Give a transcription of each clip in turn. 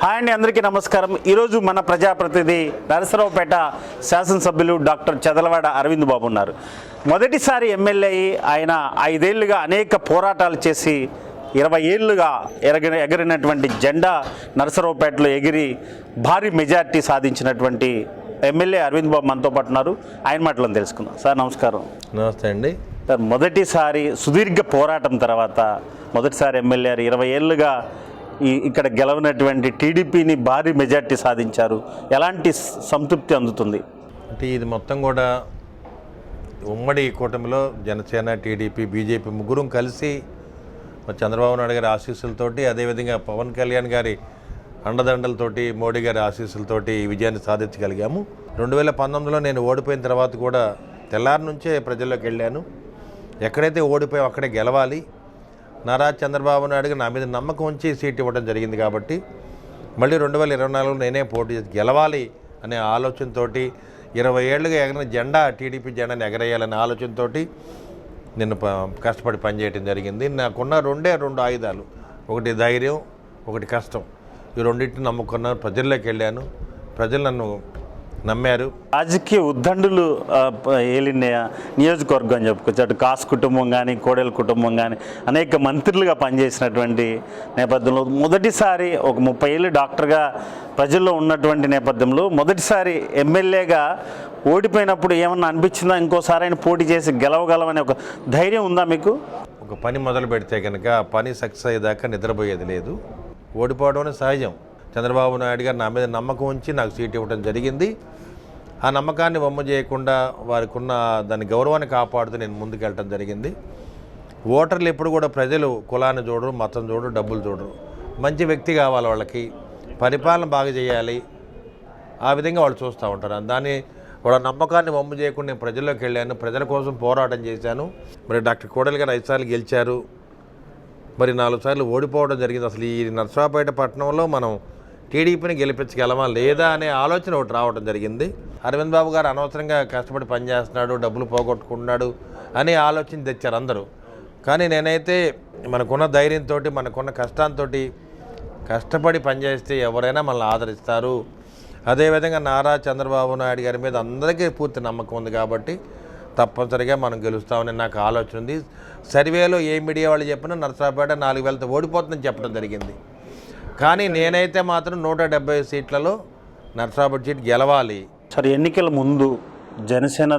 Hi అండి, అందరికీ నమస్కారం. ఈరోజు మన ప్రజాప్రతినిధి నరసరావుపేట శాసనసభ్యులు డాక్టర్ చదలవాడ అరవింద్ బాబు ఉన్నారు. మొదటిసారి ఎమ్మెల్యే అయి ఆయన 5 ఏళ్లుగా అనేక పోరాటాలు చేసి 20 ఏళ్లుగా ఎగిరినటువంటి జెండా నరసరావుపేటలో ఎగిరి భారీ మెజార్టీ సాధించినటువంటి ఎమ్మెల్యే అరవింద్ బాబు మనతో పాటు ఉన్నారు. ఆయన మాటలను తెలుసుకుందాం. సార్ నమస్కారం. నమస్తే అండి. సార్, మొదటిసారి సుదీర్ఘ పోరాటం తర్వాత మొదటిసారి ఎమ్మెల్యే 20 ఏళ్లుగా ఇక్కడ గెలవనటువంటి టీడీపీని భారీ మెజార్టీ సాధించారు. ఎలాంటి సంతృప్తి అందుతుంది? అంటే ఇది మొత్తం కూడా ఉమ్మడి కూటమిలో జనసేన, టీడీపీ, బీజేపీ ముగ్గురం కలిసి చంద్రబాబు నాయుడు గారి ఆశీస్సులతోటి, అదేవిధంగా పవన్ కళ్యాణ్ గారి అండదండలతోటి, మోడీ గారి ఆశీస్సులతోటి ఈ విజయాన్ని సాధించగలిగాము. 2019లో నేను ఓడిపోయిన తర్వాత కూడా తెల్లారి నుంచే ప్రజల్లోకి వెళ్ళాను. ఎక్కడైతే ఓడిపోయాం అక్కడే గెలవాలి, నారా చంద్రబాబు నాయుడుగా నా మీద నమ్మకం ఉంచి సీట్ ఇవ్వడం జరిగింది కాబట్టి మళ్ళీ 2024లో నేనే పోటీ చేసి గెలవాలి అనే ఆలోచనతో 20 ఏళ్ళుగా ఎగిరిన జెండా, టీడీపీ జెండాని ఎగరేయాలనే ఆలోచనతో నేను కష్టపడి పనిచేయడం జరిగింది. నాకున్న రెండు ఆయుధాలు, ఒకటి ధైర్యం, ఒకటి కష్టం. ఈ రెండింటిని నమ్ముకున్నాను. ప్రజల్లోకి వెళ్ళాను, ప్రజలు నన్ను నమ్మారు. రాజకీయ ఉద్దండులు ఏలిన నియోజకవర్గం అని చెప్పుకోవచ్చు. అటు కాసు కుటుంబం కానీ, కోడెల కుటుంబం కానీ అనేక మంత్రులుగా పనిచేసినటువంటి నేపథ్యంలో మొదటిసారి ఒక 30 ఏళ్ళు డాక్టర్గా ప్రజల్లో ఉన్నటువంటి నేపథ్యంలో మొదటిసారి ఎమ్మెల్యేగా ఓడిపోయినప్పుడు ఏమన్నా అనిపించిందా? ఇంకోసారి ఆయన పోటీ చేసి గెలవగలమనే ఒక ధైర్యం ఉందా మీకు? ఒక పని మొదలు పెడితే కనుక ఆ పని సక్సెస్ అయ్యేదాకా నిద్రపోయేది లేదు. ఓడిపోవడం అనేది సహజం. చంద్రబాబు నాయుడు గారు నా మీద నమ్మకం ఉంచి నాకు సీట్ ఇవ్వడం జరిగింది. ఆ నమ్మకాన్ని వమ్ము చేయకుండా వారికి ఉన్న దాని గౌరవాన్ని కాపాడుతూ నేను ముందుకెళ్ళడం జరిగింది. ఓటర్లు ఎప్పుడు కూడా ప్రజలు కులాన్ని చూడరు, మతం చూడరు, డబ్బులు చూడరు. మంచి వ్యక్తి కావాలి, వాళ్ళకి పరిపాలన బాగా చేయాలి, ఆ విధంగా వాళ్ళు చూస్తూ ఉంటారు. దాన్ని వాళ్ళ నమ్మకాన్ని వమ్ము చేయకుండా నేను ప్రజల్లోకి వెళ్ళాను, ప్రజల కోసం పోరాటం చేశాను. మరి డాక్టర్ కోడెల గారు 5 సార్లు గెలిచారు, మరి 4 సార్లు ఓడిపోవడం జరిగింది. అసలు ఈ నరసరావుపేట పట్టణంలో మనం టీడీపీని గెలిపించగలమా లేదా అనే ఆలోచన ఒకటి రావడం జరిగింది. అరవింద్ బాబు గారు అనవసరంగా కష్టపడి పనిచేస్తున్నాడు, డబ్బులు పోగొట్టుకున్నాడు అనే ఆలోచన తెచ్చారు అందరూ. కానీ నేనైతే మనకున్న ధైర్యంతో, మనకున్న కష్టాంతో కష్టపడి పనిచేస్తే ఎవరైనా మనల్ని ఆదరిస్తారు. అదేవిధంగా నారా చంద్రబాబు నాయుడు గారి మీద అందరికీ పూర్తి నమ్మకం ఉంది కాబట్టి తప్పనిసరిగా మనం గెలుస్తామని నాకు ఆలోచన ఉంది. సర్వేలో ఏ మీడియా వాళ్ళు చెప్పినా నరసరావుపేట 4,000తో ఓడిపోతుందని చెప్పడం జరిగింది. కానీ నేనైతే మాత్రం 170 సీట్లలో నరసరావుపేట సీట్ గెలవాలి. సరే, ఎన్నికల ముందు జనసేన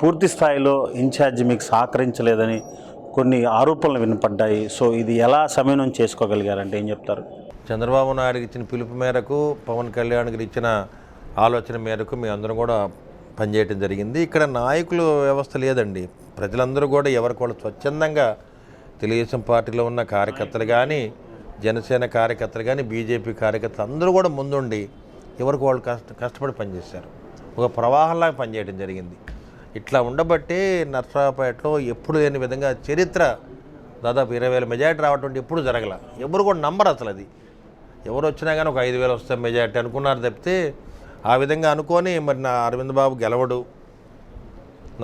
పూర్తి స్థాయిలో ఇన్ఛార్జి మీకు సహకరించలేదని కొన్ని ఆరోపణలు వినపడ్డాయి. సో ఇది ఎలా సమన్వయం చేసుకోగలిగారంటే ఏం చెప్తారు? చంద్రబాబు నాయుడుకి ఇచ్చిన పిలుపు మేరకు, పవన్ కళ్యాణ్ గారు ఇచ్చిన ఆలోచన మేరకు మేము అందరం కూడా పనిచేయడం జరిగింది. ఇక్కడ నాయకుల వ్యవస్థ లేదండి. ప్రజలందరూ కూడా ఎవరికి వాళ్ళు స్వచ్ఛందంగా తెలుగుదేశం పార్టీలో ఉన్న కార్యకర్తలు కానీ, జనసేన కార్యకర్తలు కానీ, బీజేపీ కార్యకర్తలు అందరూ కూడా ముందుండి ఎవరికి వాళ్ళు కష్టపడి పనిచేశారు. ఒక ప్రవాహంలాగా పనిచేయడం జరిగింది. ఇట్లా ఉండబట్టే నరసరావుపేటలో ఎప్పుడు లేని విధంగా చరిత్ర దాదాపు 20,000 మెజార్టీ రావటం ఎప్పుడు జరగల. ఎవరు కూడా నంబర్ అసలు అది. ఎవరు వచ్చినా కానీ ఒక 5,000 వస్తే మెజార్టీ అనుకున్నారు తప్పితే ఆ విధంగా అనుకొని మరి నా అరవింద్ బాబు గెలవడు,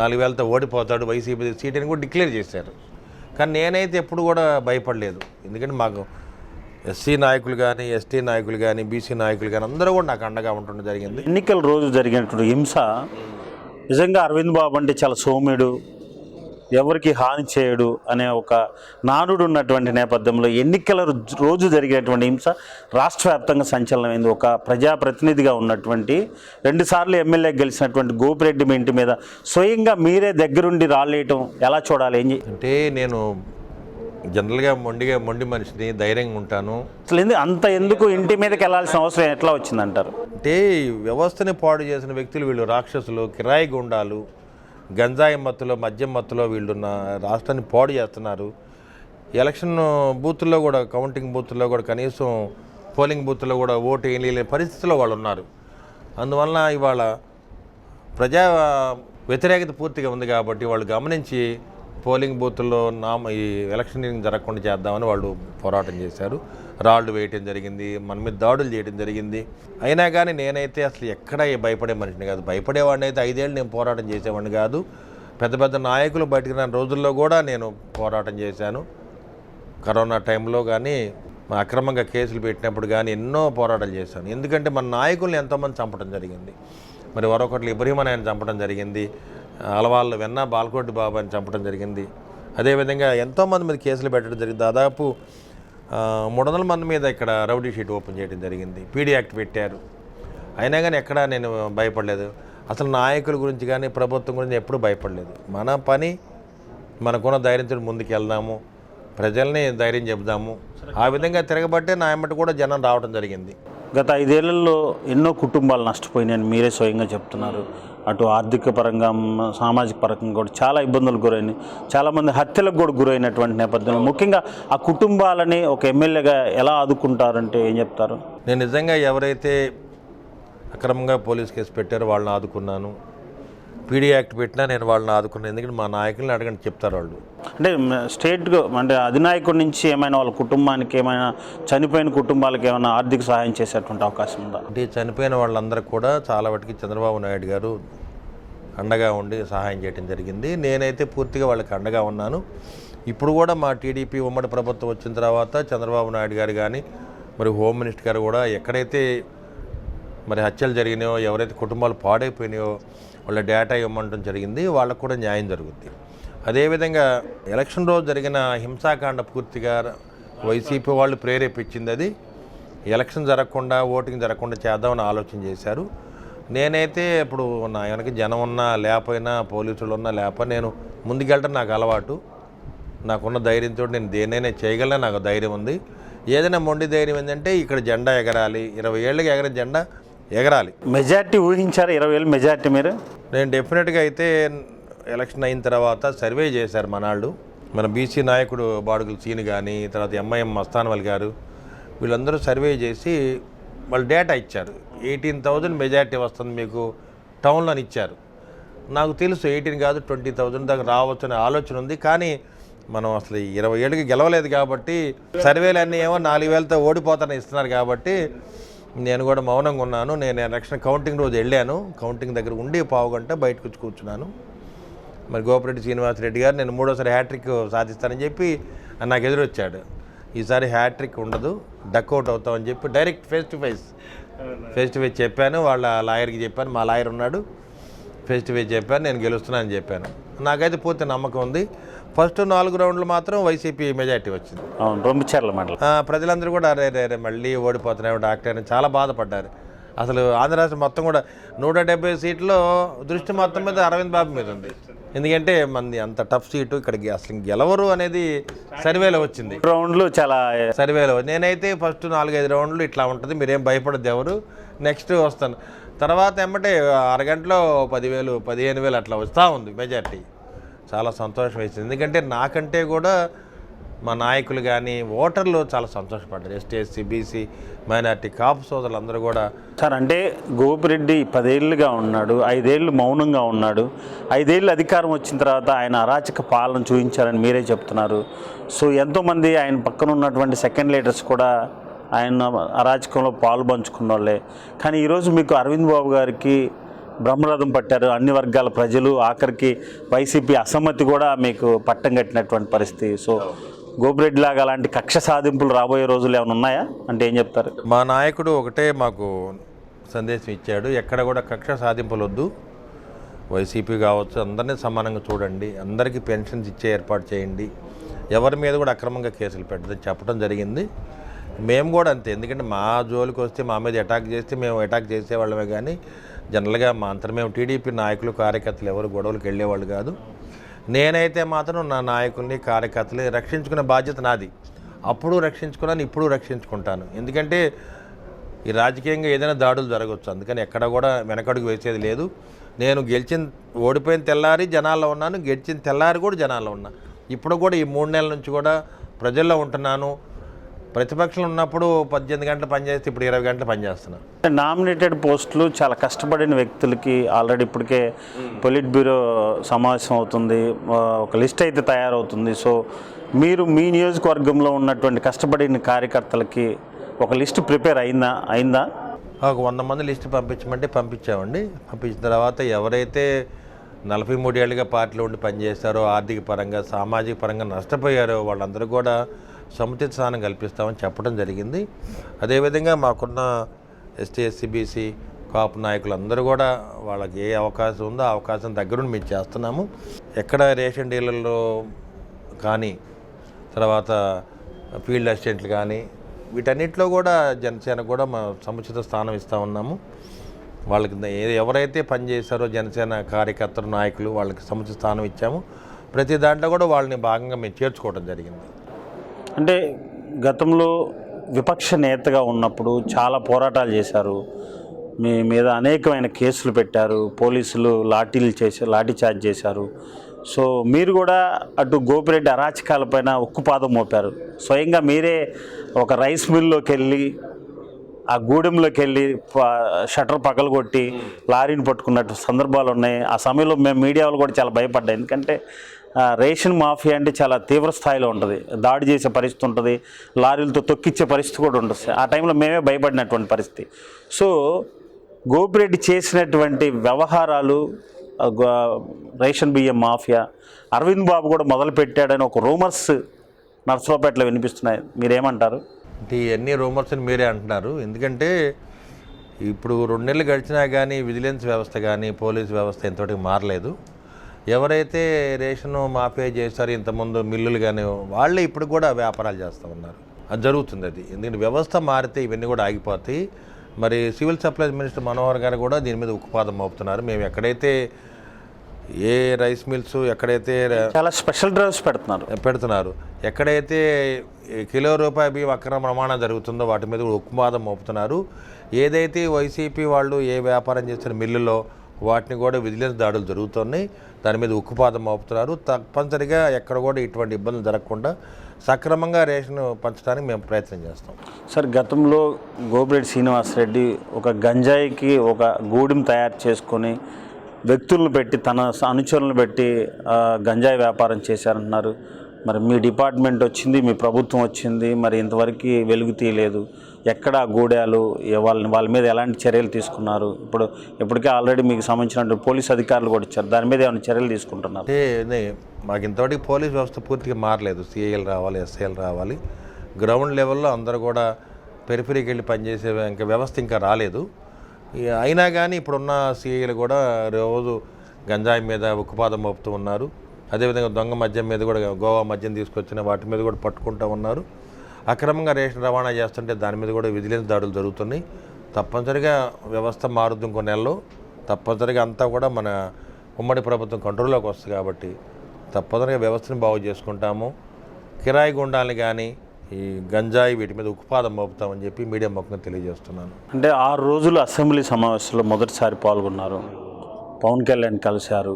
4,000తో ఓడిపోతాడు, వైసీపీ సీట్ అని కూడా డిక్లేర్ చేశారు. కానీ నేనైతే ఎప్పుడు కూడా భయపడలేదు. ఎందుకంటే మాకు ఎస్సీ నాయకులు కానీ, ఎస్టీ నాయకులు కానీ, బీసీ నాయకులు కానీ అందరూ కూడా నాకు అండగా ఉండడం జరిగింది. ఎన్నికల రోజు జరిగినటువంటి హింస నిజంగా అరవింద్ బాబు అంటే చాలా సౌమ్యుడు, ఎవరికి హాని చేయడు అనే ఒక నానుడు ఉన్నటువంటి నేపథ్యంలో ఎన్నికల రోజు జరిగినటువంటి హింస రాష్ట్ర వ్యాప్తంగా సంచలనమైంది. ఒక ప్రజాప్రతినిధిగా ఉన్నటువంటి 2 సార్లు ఎమ్మెల్యే గెలిచినటువంటి గోపిరెడ్డి మీ ఇంటి మీద స్వయంగా మీరే దగ్గరుండి రాలేయటం ఎలా చూడాలి? అంటే నేను జనరల్గా మొండి మనిషిని, ధైర్యంగా ఉంటాను. అసలు అంత ఎందుకు ఇంటి మీదకి వెళ్ళాల్సిన అవసరం ఎట్లా వచ్చిందంటారు? అంటే వ్యవస్థని పాడు చేసిన వ్యక్తులు వీళ్ళు రాక్షసులు, కిరాయి గుండాలు, గంజాయి మత్తులో, మద్యం మత్తులో వీళ్ళు రాష్ట్రాన్ని పాడు చేస్తున్నారు. ఎలక్షన్ బూతుల్లో కూడా, కౌంటింగ్ బూతుల్లో కూడా, కనీసం పోలింగ్ బూత్లో కూడా ఓటు వేయలేని పరిస్థితిలో వాళ్ళు ఉన్నారు. అందువలన ఇవాళ ప్రజా వ్యతిరేకత పూర్తిగా ఉంది కాబట్టి వాళ్ళు గమనించి పోలింగ్ బూత్లో ఈ ఎలక్షన్ జరగకుండా చేద్దామని వాళ్ళు పోరాటం చేశారు. రాళ్ళు వేయటం జరిగింది, మన మీద దాడులు చేయడం జరిగింది. అయినా కానీ నేనైతే అసలు ఎక్కడ భయపడే మనిషిని కాదు. భయపడేవాడిని అయితే 5 ఏళ్ళు నేను పోరాటం చేసేవాడిని కాదు. పెద్ద పెద్ద నాయకులు బయటకు రాని రోజుల్లో కూడా నేను పోరాటం చేశాను. కరోనా టైంలో కానీ అక్రమంగా కేసులు పెట్టినప్పుడు కానీ ఎన్నో పోరాటాలు చేశాను. ఎందుకంటే మన నాయకుల్ని ఎంతోమంది చంపడం జరిగింది. మరి వరొకట్లు ఇబ్రహీం అని ఆయన చంపడం జరిగింది, అలవాళ్ళు వెన్న బాల్కోటి బాబు అని చంపడం జరిగింది. అదేవిధంగా ఎంతోమంది మీద కేసులు పెట్టడం జరిగింది. దాదాపు 300 మంది మీద ఇక్కడ రౌడీ షీట్ ఓపెన్ చేయడం జరిగింది. పీడీ యాక్ట్ పెట్టారు. అయినా కానీ ఎక్కడా నేను భయపడలేదు. అసలు నాయకుల గురించి కానీ ప్రభుత్వం గురించి ఎప్పుడూ భయపడలేదు. మన పని మనకున్న ధైర్యంతో ముందుకు వెళ్దాము, ప్రజల్ని ధైర్యం చెబుదాము. ఆ విధంగా తిరగబట్టే నా ఎమ్మటి కూడా జనం రావడం జరిగింది. గత 5 ఏళ్లలో ఎన్నో కుటుంబాలు నష్టపోయినాయని మీరే స్వయంగా చెప్తున్నారు. అటు ఆర్థిక పరంగా, సామాజిక పరంగా కూడా చాలా ఇబ్బందులకు గురైనాయి. చాలామంది హత్యలకు కూడా గురైనటువంటి నేపథ్యంలో ముఖ్యంగా ఆ కుటుంబాలని ఒక ఎమ్మెల్యేగా ఎలా ఆదుకుంటారంటే ఏం చెప్తారు? నేను నిజంగా ఎవరైతే అక్రమంగా పోలీస్ కేసు పెట్టారో వాళ్ళని ఆదుకున్నాను. పీడీ యాక్ట్ పెట్టినా నేను వాళ్ళని ఆదుకున్నాను. ఎందుకంటే మా నాయకుల్ని అడగండి చెప్తారు వాళ్ళు. అంటే స్టేట్గా అంటే అధినాయకుడి నుంచి ఏమైనా వాళ్ళ కుటుంబానికి ఏమైనా చనిపోయిన కుటుంబాలకు ఏమైనా ఆర్థిక సహాయం చేసేటువంటి అవకాశం ఉందా? అంటే చనిపోయిన వాళ్ళందరూ కూడా చాలా వాటికి చంద్రబాబు నాయుడు గారు అండగా ఉండి సహాయం చేయడం జరిగింది. నేనైతే పూర్తిగా వాళ్ళకి అండగా ఉన్నాను. ఇప్పుడు కూడా మా టీడీపీ ఉమ్మడి ప్రభుత్వం వచ్చిన తర్వాత చంద్రబాబు నాయుడు గారు కానీ మరి హోమ్ మినిస్టర్ గారు కూడా ఎక్కడైతే మరి హత్యలు జరిగినాయో, ఎవరైతే కుటుంబాలు పాడైపోయినాయో వాళ్ళ డేటా ఇవ్వమంటం జరిగింది. వాళ్ళకు కూడా న్యాయం జరుగుద్ది. అదేవిధంగా ఎలక్షన్ రోజు జరిగిన హింసాకాండ పూర్తిగా వైసీపీ వాళ్ళు ప్రేరేపించింది. అది ఎలక్షన్ జరగకుండా, ఓటింగ్ జరగకుండా చేద్దామని ఆలోచన చేశారు. నేనైతే ఇప్పుడు నా వెనక జనం ఉన్నా లేకపోయినా, పోలీసులు ఉన్నా లేకపోయినా నేను ముందుకెళ్ళడం నాకు అలవాటు. నాకున్న ధైర్యంతో నేను దేన్నైనా చేయగలను, నాకు ధైర్యం ఉంది. ఏదైనా మొండి ధైర్యం ఏంటంటే ఇక్కడ జెండా ఎగరాలి, 20 ఏళ్ళకి ఎగరే జెండా ఎగరాలి. మెజార్టీ ఊహించారు? 20,000 మెజార్టీ మీరు? నేను డెఫినెట్గా అయితే ఎలక్షన్ అయిన తర్వాత సర్వే చేశారు మనాళ్ళు. మన బీసీ నాయకుడు బాడుగుల సీని కానీ, తర్వాత ఎంఐఎం మస్తాన్వల్ గారు, వీళ్ళందరూ సర్వే చేసి వాళ్ళు డేటా ఇచ్చారు. 18,000 మెజార్టీ వస్తుంది మీకు టౌన్లో ఇచ్చారు. నాకు తెలుసు 18 కాదు 20,000 దాకా రావచ్చు అనే ఆలోచన ఉంది. కానీ మనం అసలు 20 ఏళ్ళకి గెలవలేదు కాబట్టి సర్వేలన్నీ ఏమో 4,000తో ఓడిపోతానని ఇస్తున్నారు కాబట్టి నేను కూడా మౌనంగా ఉన్నాను. నేను ఎలక్షన్ కౌంటింగ్ రోజు వెళ్ళాను. కౌంటింగ్ దగ్గర ఉండి పావుగంట బయటకు వచ్చి కూర్చున్నాను. మరి గోపిరెడ్డి శ్రీనివాసరెడ్డి గారు నేను 3వ హ్యాట్రిక్ సాధిస్తానని చెప్పి నాకు ఎదురొచ్చాడు. ఈసారి హ్యాట్రిక్ ఉండదు, డక్అవుట్ అవుతామని చెప్పి డైరెక్ట్ ఫేస్ టు ఫేస్ చెప్పాను. వాళ్ళ లాయర్కి చెప్పాను, మా లాయర్ ఉన్నాడు, ఫేస్ టు ఫేస్ చెప్పాను, నేను గెలుస్తున్నానని చెప్పాను. నాకైతే పూర్తి నమ్మకం ఉంది. ఫస్ట్ 4 రౌండ్లు మాత్రం వైసీపీ మెజార్టీ వచ్చింది. ప్రజలందరూ కూడా అరే మళ్ళీ ఓడిపోతున్నాయి డాక్టర్ అని చాలా బాధపడ్డారు. అసలు ఆంధ్ర రాష్ట్రం మొత్తం కూడా 170 సీట్లో దృష్టి మొత్తం మీద అరవింద్ బాబు మీద ఉంది. ఎందుకంటే మంది అంత టఫ్ సీటు, ఇక్కడికి అసలు గెలవరు అనేది సర్వేలో వచ్చింది. రౌండ్లు చాలా సర్వేలో నేనైతే ఫస్ట్ 4-5 రౌండ్లు ఇట్లా ఉంటుంది, మీరేం భయపడద్దు ఎవరు, నెక్స్ట్ వస్తాను. తర్వాత ఏమంటే అరగంటలో 10,000 15,000 అట్లా వస్తూ ఉంది మెజార్టీ. చాలా సంతోషం వేసింది. ఎందుకంటే నాకంటే కూడా మా నాయకులు కానీ ఓటర్లు చాలా సంతోషపడ్డారు. ఎస్టీ, ఎస్సీ, బీసీ, మైనార్టీ, కాపు సోదరులు అందరూ కూడా. సార్ అంటే గోపిరెడ్డి 10 ఏళ్ళుగా ఉన్నాడు, 5 ఏళ్ళు మౌనంగా ఉన్నాడు. 5 ఏళ్ళు అధికారం వచ్చిన తర్వాత ఆయన అరాచక పాలన చూపించారని మీరే చెప్తున్నారు. సో ఎంతోమంది ఆయన పక్కన ఉన్నటువంటి సెకండ్ లీడర్స్ కూడా ఆయన అరాచకంలో పాలు పంచుకున్న వాళ్ళే. కానీ ఈరోజు మీకు అరవింద్ బాబు గారికి బ్రహ్మరథం పట్టారు అన్ని వర్గాల ప్రజలు, ఆఖరికి వైసీపీ అసమ్మతి కూడా మీకు పట్టం కట్టినటువంటి పరిస్థితి. సో గోపిరెడ్డి లాగా అలాంటి కక్ష సాధింపులు రాబోయే రోజులు ఏమైనా ఉన్నాయా అంటే ఏం చెప్తారు? మా నాయకుడు ఒకటే మాకు సందేశం ఇచ్చాడు, ఎక్కడ కూడా కక్ష సాధింపులు వద్దు, వైసీపీ కావచ్చు అందరినీ సమానంగా చూడండి, అందరికీ పెన్షన్స్ ఇచ్చే ఏర్పాటు చేయండి, ఎవరి మీద కూడా అక్రమంగా కేసులు పెట్టదని చెప్పడం జరిగింది. మేము కూడా అంతే. ఎందుకంటే మా జోలికి వస్తే మా మీద అటాక్ చేస్తే మేము అటాక్ చేసేవాళ్ళమే కానీ జనరల్గా మా అంతా మేము టీడీపీ నాయకులు కార్యకర్తలు ఎవరు గొడవలకు వెళ్ళేవాళ్ళు కాదు. నేనైతే మాత్రం నా నాయకుల్ని కార్యకర్తలు రక్షించుకునే బాధ్యత నాది. అప్పుడు రక్షించుకున్నాను, ఇప్పుడు రక్షించుకుంటాను. ఎందుకంటే ఈ రాజకీయంగా ఏదైనా దాడులు జరగవచ్చు, అందుకని ఎక్కడ కూడా వెనకడుగు వేసేది లేదు. నేను ఓడిపోయిన తెల్లారి జనాల్లో ఉన్నాను, గెలిచిన తెల్లారి కూడా జనాల్లో ఉన్నా. ఇప్పుడు కూడా ఈ 3 నెలల నుంచి కూడా ప్రజల్లో ఉంటున్నాను. ప్రతిపక్షంలో ఉన్నప్పుడు 18 గంటలు పనిచేస్తే ఇప్పుడు 20 గంటలు పనిచేస్తున్నాను. నామినేటెడ్ పోస్టులు చాలా కష్టపడిన వ్యక్తులకి ఆల్రెడీ ఇప్పటికే పొలిట్ బ్యూరో సమావేశం అవుతుంది, ఒక లిస్ట్ అయితే తయారవుతుంది. సో మీరు మీ నియోజకవర్గంలో ఉన్నటువంటి కష్టపడిన కార్యకర్తలకి ఒక లిస్ట్ ప్రిపేర్ అయిందా? ఒక 100 మంది లిస్ట్ పంపించమంటే పంపించామండి. పంపించిన తర్వాత ఎవరైతే 43 ఏళ్ళుగా పార్టీలో ఉండి పనిచేస్తారో, ఆర్థిక పరంగా సామాజిక పరంగా నష్టపోయారో వాళ్ళందరూ కూడా సముచిత స్థానం కల్పిస్తామని చెప్పడం జరిగింది. అదేవిధంగా మాకున్న ఎస్టీ ఎస్సీ బీసీ కాపు నాయకులు అందరూ కూడా వాళ్ళకి ఏ అవకాశం ఉందో ఆ అవకాశం దగ్గరుండి మేము చేస్తున్నాము. ఎక్కడ రేషన్ డీలర్లో కానీ తర్వాత ఫీల్డ్ అసిస్టెంట్లు కానీ వీటన్నిటిలో కూడా జనసేన కూడా మా సముచిత స్థానం ఇస్తూ ఉన్నాము. వాళ్ళకి ఎవరైతే పనిచేశారో జనసేన కార్యకర్తలు నాయకులు వాళ్ళకి సముచిత స్థానం ఇచ్చాము. ప్రతి దాంట్లో కూడా వాళ్ళని భాగంగా మేము చేర్చుకోవడం జరిగింది. అంటే గతంలో విపక్ష నేతగా ఉన్నప్పుడు చాలా పోరాటాలు చేశారు, మీ మీద అనేకమైన కేసులు పెట్టారు, పోలీసులు లాఠీ చార్జ్ చేశారు. సో మీరు కూడా అటు గోపిరెడ్డి అరాచకాలపైన ఉక్కుపాదం మోపారు. స్వయంగా మీరే ఒక రైస్ మిల్లోకి వెళ్ళి ఆ గూడెంలోకి వెళ్ళి షట్టర్ పగలగొట్టి లారీని పట్టుకున్నట్టు సందర్భాలు ఉన్నాయి. ఆ సమయంలో మేము మీడియా వాళ్ళు కూడా చాలా భయపడ్డాయి. ఎందుకంటే రేషన్ మాఫియా అంటే చాలా తీవ్ర స్థాయిలో ఉంటుంది, దాడి చేసే పరిస్థితి ఉంటుంది, లారీలతో తొక్కిచ్చే పరిస్థితి కూడా ఉంటుంది. ఆ టైంలో మేమే భయపడినటువంటి పరిస్థితి. సో గోపిరెడ్డి చేసినటువంటి వ్యవహారాలు, రేషన్ బియ్యం మాఫియా, అరవింద్ బాబు కూడా మొదలు పెట్టాడని ఒక రూమర్స్ నర్సరావుపేటలో వినిపిస్తున్నాయి. మీరేమంటారు? అంటే ఇవన్నీ రూమర్స్ అని మీరే అంటున్నారు. ఎందుకంటే ఇప్పుడు 2 నెలలు గడిచినా కానీ విజిలెన్స్ వ్యవస్థ కానీ పోలీస్ వ్యవస్థ ఇంతవరకు మారలేదు. ఎవరైతే రేషన్ మాఫియా చేస్తారో ఇంతకుముందు మిల్లులు కానీ వాళ్ళే ఇప్పుడు కూడా వ్యాపారాలు చేస్తూ ఉన్నారు. అది జరుగుతుంది. అది ఎందుకంటే వ్యవస్థ మారితే ఇవన్నీ కూడా ఆగిపోతాయి. మరి సివిల్ సప్లైస్ మినిస్టర్ మనోహర్ గారు కూడా దీని మీద ఉక్కుపాదం మోపుతున్నారు. మేము ఎక్కడైతే ఏ రైస్ మిల్స్ ఎక్కడైతే చాలా స్పెషల్ డ్రైవ్స్ పెడుతున్నారు, ఎక్కడైతే కిలో రూపాయి బియ్యం అక్రమ రవాణా జరుగుతుందో వాటి మీద కూడా ఉక్కుపాదం మోపుతున్నారు. ఏదైతే వైసీపీ వాళ్ళు ఏ వ్యాపారం చేస్తున్న మిల్లులో వాటిని కూడా విజిలెన్స్ దాడులు జరుగుతున్నాయి, దాని మీద ఉక్కుపాదం మోపుతున్నారు. తప్పనిసరిగా ఎక్కడ కూడా ఇటువంటి ఇబ్బందులు జరగకుండా సక్రమంగా రేషన్ పంచడానికి మేము ప్రయత్నం చేస్తాం. సార్, గతంలో గోపిరెడ్డి శ్రీనివాసరెడ్డి ఒక గంజాయికి ఒక గూడెం తయారు చేసుకొని వ్యక్తులను పెట్టి తన అనుచరులను పెట్టి గంజాయి వ్యాపారం చేశారంటున్నారు. మరి మీ డిపార్ట్మెంట్ వచ్చింది, మీ ప్రభుత్వం వచ్చింది, మరి ఇంతవరకు వెలుగు తీయలేదు. ఎక్కడ గూడాలు, వాళ్ళ మీద ఎలాంటి చర్యలు తీసుకున్నారు? ఇప్పటికే ఆల్రెడీ మీకు సంబంధించిన పోలీస్ అధికారులు కూడా ఇచ్చారు, దాని మీద ఏమైనా చర్యలు తీసుకుంటున్నారు? అంటే మాకు ఇంతవరకు పోలీస్ వ్యవస్థ పూర్తిగా మారలేదు. సిఐలు రావాలి, ఎస్ఐలు రావాలి, గ్రౌండ్ లెవెల్లో అందరూ కూడా పెరిఫెరీకి వెళ్ళి పనిచేసే ఇంకా వ్యవస్థ ఇంకా రాలేదు. అయినా కానీ ఇప్పుడున్న సిఐలు కూడా రోజు గంజాయి మీద ఉక్కుపాదం మోపుతూ ఉన్నారు. అదేవిధంగా దొంగ మద్యం మీద కూడా, గోవా మద్యం తీసుకొచ్చిన వాటి మీద కూడా పట్టుకుంటూ ఉన్నారు. అక్రమంగా రేషన్ రవాణా చేస్తుంటే దాని మీద కూడా విజిలెన్స్ దాడులు జరుగుతున్నాయి. తప్పనిసరిగా వ్యవస్థ మారుద్దాం కొన్ని నెలల్లో, తప్పనిసరిగా అంతా కూడా మన ఉమ్మడి ప్రభుత్వం కంట్రోల్లోకి వస్తుంది. కాబట్టి తప్పనిసరిగా వ్యవస్థను బాగు చేసుకుంటాము. కిరాయి గుండాలని కానీ ఈ గంజాయి వీటి మీద ఉక్కుపాదం మోపుతామని చెప్పి మీడియా ముఖంగా తెలియజేస్తున్నాను. అంటే 6 రోజులు అసెంబ్లీ సమావేశంలో మొదటిసారి పాల్గొన్నారు, పవన్ కళ్యాణ్ కలిశారు,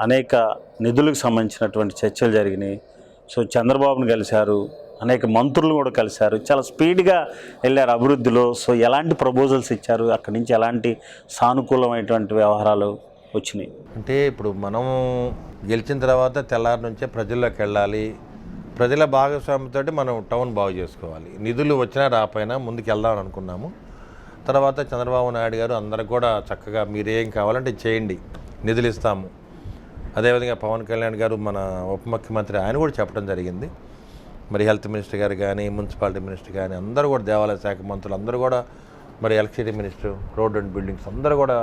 అనేక నిధులకు సంబంధించినటువంటి చర్చలు జరిగినాయి. సో చంద్రబాబును కలిశారు, అనేక మంత్రులు కూడా కలిశారు, చాలా స్పీడ్గా వెళ్ళారు అభివృద్ధిలో. సో ఎలాంటి ప్రపోజల్స్ ఇచ్చారు? అక్కడి నుంచి ఎలాంటి సానుకూలమైనటువంటి వ్యవహారాలు వచ్చినాయి? అంటే ఇప్పుడు మనం గెలిచిన తర్వాత తెల్లారి నుంచే ప్రజల్లోకి వెళ్ళాలి, ప్రజల భాగస్వామ్యంతో మనం టౌన్ బాగు చేసుకోవాలి. నిధులు వచ్చినా రాపోయినా ముందుకు వెళ్దామని అనుకున్నాము. తర్వాత చంద్రబాబు నాయుడు గారు అందరికి కూడా చక్కగా మీరేం కావాలంటే చేయండి, నిధులు ఇస్తాము. అదేవిధంగా పవన్ కళ్యాణ్ గారు మన ఉప ముఖ్యమంత్రి ఆయన కూడా చెప్పడం జరిగింది. మరి హెల్త్ మినిస్టర్ గారు కానీ, మున్సిపాలిటీ మినిస్టర్ కానీ అందరూ కూడా, దేవాలయ శాఖ మంత్రులు అందరూ కూడా, మరి electricity minister, road and buildings అందరూ కూడా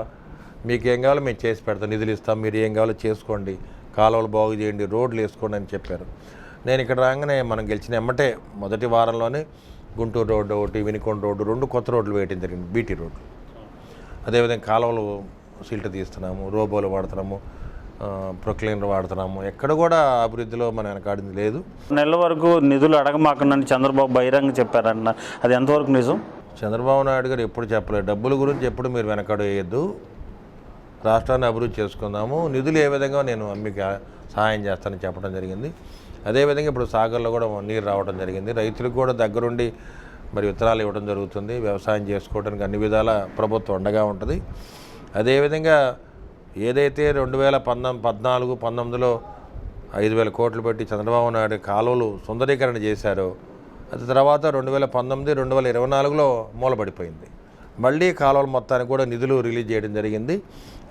మీకు ఏం కావాలో మేము చేసి పెడతాం, నిధులు ఇస్తాం, మీరు ఏం కావాలో చేసుకోండి, కాలువలు బాగు చేయండి, రోడ్లు వేసుకోండి అని చెప్పారు. నేను ఇక్కడ రాగానే మనం గెలిచిన ఎమ్మటే మొదటి వారంలోనే గుంటూరు రోడ్డు ఒకటి, వినుకొండ రోడ్డు 2 కొత్త రోడ్లు వేయడం జరిగింది, బీటీ రోడ్లు. అదేవిధంగా కాలువలు సిల్ట్ తీస్తున్నాము, రోబోలు వాడుతున్నాము, ప్రొక్లైనర్ వాడుతున్నాము. ఎక్కడ కూడా అభివృద్ధిలో మన వెనకాడింది లేదు. నెల వరకు నిధులు అడగమాకండి చంద్రబాబు బహిరంగ చెప్పారన్న, అది ఎంతవరకు నిజం? చంద్రబాబు నాయుడు గారు ఎప్పుడు చెప్పలేదు, డబ్బుల గురించి ఎప్పుడు మీరు వెనకాడు వేయద్దు, రాష్ట్రాన్ని అభివృద్ధి చేసుకుందాము, నిధులు ఏ విధంగా నేను మీకు సహాయం చేస్తానని చెప్పడం జరిగింది. అదేవిధంగా ఇప్పుడు సాగర్లో కూడా నీరు రావడం జరిగింది. రైతులకు కూడా దగ్గరుండి మరి విత్తనాలు ఇవ్వడం జరుగుతుంది. వ్యవసాయం చేసుకోవడానికి అన్ని విధాల ప్రభుత్వం అండగా ఉంటుంది. అదేవిధంగా ఏదైతే 2014, 19లో 5,000 కోట్లు పెట్టి చంద్రబాబు నాయుడు కాలువలు సుందరీకరణ చేశారో, అది తర్వాత 2019, 2024లో మూలపడిపోయింది. మళ్ళీ కాలువల మొత్తానికి కూడా నిధులు రిలీజ్ చేయడం జరిగింది.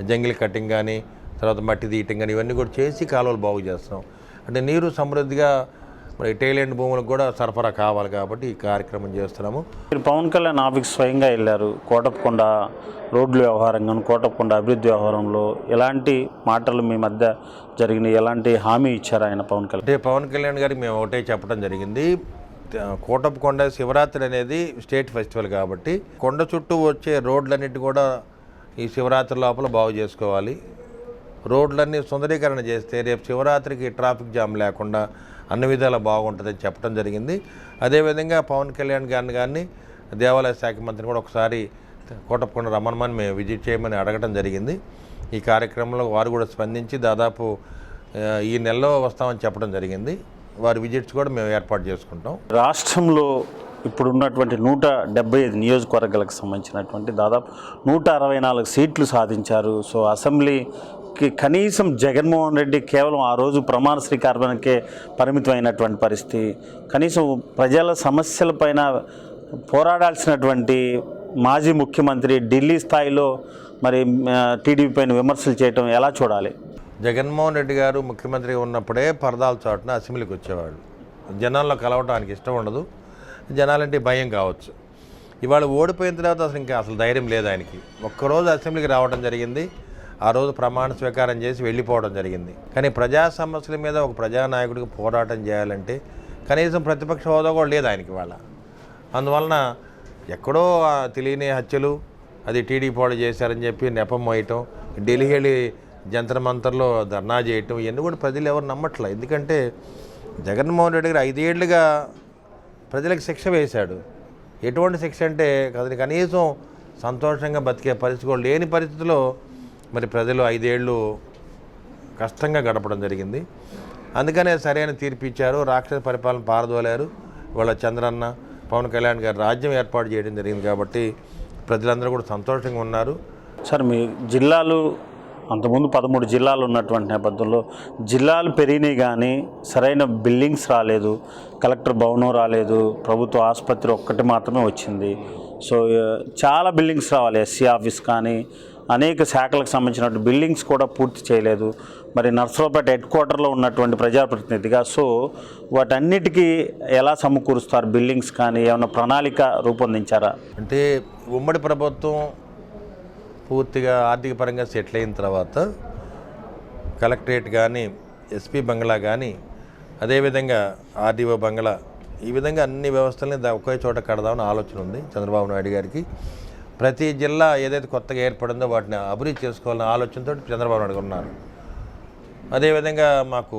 జంగిల్ కటింగ్ కానీ, తర్వాత మట్టి తీయటం కానీ ఇవన్నీ కూడా చేసి కాలువలు బాగు చేస్తున్నాం. అంటే నీరు సమృద్ధిగా మరి టైలెంట్ భూములకు కూడా సరఫరా కావాలి కాబట్టి ఈ కార్యక్రమం చేస్తున్నాము. మీరు పవన్ కళ్యాణ్ ఆఫీస్ స్వయంగా వెళ్ళారు. కోటప్పకొండ రోడ్ల వ్యవహారం కానీ కోటప్పకొండ అభివృద్ధి వ్యవహారంలో ఎలాంటి మాటలు మీ మధ్య జరిగినాయి, ఎలాంటి హామీ ఇచ్చారు ఆయన పవన్ కళ్యాణ్? అంటే పవన్ కళ్యాణ్ గారికి మేము ఒకటే చెప్పడం జరిగింది, కోటప్పకొండ శివరాత్రి అనేది స్టేట్ ఫెస్టివల్ కాబట్టి కొండ చుట్టూ వచ్చే రోడ్లన్నిటి కూడా ఈ శివరాత్రి లోపల బాగు చేసుకోవాలి. రోడ్లన్నీ సుందరీకరణ చేస్తే రేపు శివరాత్రికి ట్రాఫిక్ జామ్ లేకుండా అన్ని విధాలా బాగుంటుందని చెప్పడం జరిగింది. అదేవిధంగా పవన్ కళ్యాణ్ గారిని కానీ దేవాలయ శాఖ మంత్రిని కూడా ఒకసారి కోటప్పకొండ రమ్మని మేము విజిట్ చేయమని అడగడం జరిగింది. ఈ కార్యక్రమంలో వారు కూడా స్పందించి దాదాపు ఈ నెలలో వస్తామని చెప్పడం జరిగింది. వారి విజిట్స్ కూడా మేము ఏర్పాటు చేసుకుంటాం. రాష్ట్రంలో ఇప్పుడున్నటువంటి 175 నియోజకవర్గాలకు సంబంధించినటువంటి దాదాపు 164 సీట్లు సాధించారు. సో అసెంబ్లీకి కనీసం జగన్మోహన్ రెడ్డి కేవలం ఆ రోజు ప్రమాణ స్వీకారానికే పరిమితమైనటువంటి పరిస్థితి. కనీసం ప్రజల సమస్యలపైన పోరాడాల్సినటువంటి మాజీ ముఖ్యమంత్రి ఢిల్లీ స్థాయిలో మరి టీడీపీ పైన విమర్శలు చేయటం ఎలా చూడాలి? జగన్మోహన్ రెడ్డి గారు ముఖ్యమంత్రిగా ఉన్నప్పుడే పరదాల చాటున అసెంబ్లీకి వచ్చేవాళ్ళు. జనాల్లో కలవటానికి ఇష్టం ఉండదు, జనాలంటే భయం కావచ్చు. ఇవాళ ఓడిపోయిన తర్వాత అసలు ధైర్యం లేదు ఆయనకి. ఒక్కరోజు అసెంబ్లీకి రావడం జరిగింది, ఆ రోజు ప్రమాణ స్వీకారం చేసి వెళ్ళిపోవడం జరిగింది. కానీ ప్రజా సమస్యల మీద ఒక ప్రజానాయకుడికి పోరాటం చేయాలంటే కనీసం ప్రతిపక్ష హోదా కూడా లేదు ఆయనకి వాళ్ళ. అందువలన ఎక్కడో తెలియని హత్యలు, అది టీడీపీ వాళ్ళు చేశారని చెప్పి నెపం మోయటం, ఢిల్లీ వెళ్ళి జంతర్ మంతర్లో ధర్నా చేయటం, ఇవన్నీ కూడా ప్రజలు ఎవరు నమ్మట్లే. ఎందుకంటే జగన్మోహన్ రెడ్డి గారు 5 ఏళ్లుగా ప్రజలకు శిక్ష వేశాడు. ఎటువంటి శిక్ష అంటే అతని కనీసం సంతోషంగా బతికే పరిస్థితి కూడా లేని పరిస్థితిలో మరి ప్రజలు 5 ఏళ్ళు కష్టంగా గడపడం జరిగింది. అందుకనే సరైన తీర్పు ఇచ్చారు, రాక్షస పరిపాలన పారదోలారు. వాళ్ళ చంద్రన్న పవన్ కళ్యాణ్ గారు రాజ్యం ఏర్పాటు చేయడం జరిగింది కాబట్టి ప్రజలందరూ కూడా సంతోషంగా ఉన్నారు. సార్, మీ జిల్లాలు అంతకుముందు 13 జిల్లాలు ఉన్నటువంటి నేపథ్యంలో జిల్లాలు పెరిగినాయి కానీ సరైన బిల్డింగ్స్ రాలేదు, కలెక్టర్ భవనం రాలేదు, ప్రభుత్వ ఆసుపత్రి ఒక్కటి మాత్రమే వచ్చింది. సో చాలా బిల్డింగ్స్ రావాలి, ఎస్సీ ఆఫీస్ కానీ అనేక శాఖలకు సంబంధించినటువంటి బిల్డింగ్స్ కూడా పూర్తి చేయలేదు. మరి నర్సరావుపేట హెడ్ క్వార్టర్లో ఉన్నటువంటి ప్రజాప్రతినిధిగా సో వాటన్నిటికీ ఎలా సమకూరుస్తారు? బిల్డింగ్స్ కానీ ఏమైనా ప్రణాళిక రూపొందించారా? అంటే ఉమ్మడి ప్రభుత్వం పూర్తిగా ఆర్థిక పరంగా సెటిల్ అయిన తర్వాత కలెక్టరేట్ కానీ ఎస్పీ బంగ్లా కానీ అదేవిధంగా ఆర్డీఓ బంగ్లా, ఈ విధంగా అన్ని వ్యవస్థల్ని ఒకే చోట కడదామని ఆలోచన ఉంది చంద్రబాబు నాయుడు గారికి. ప్రతి జిల్లా ఏదైతే కొత్తగా ఏర్పడిందో వాటిని అభివృద్ధి చేసుకోవాలనే ఆలోచనతో చంద్రబాబు నాయుడు ఉన్నారు. అదేవిధంగా మాకు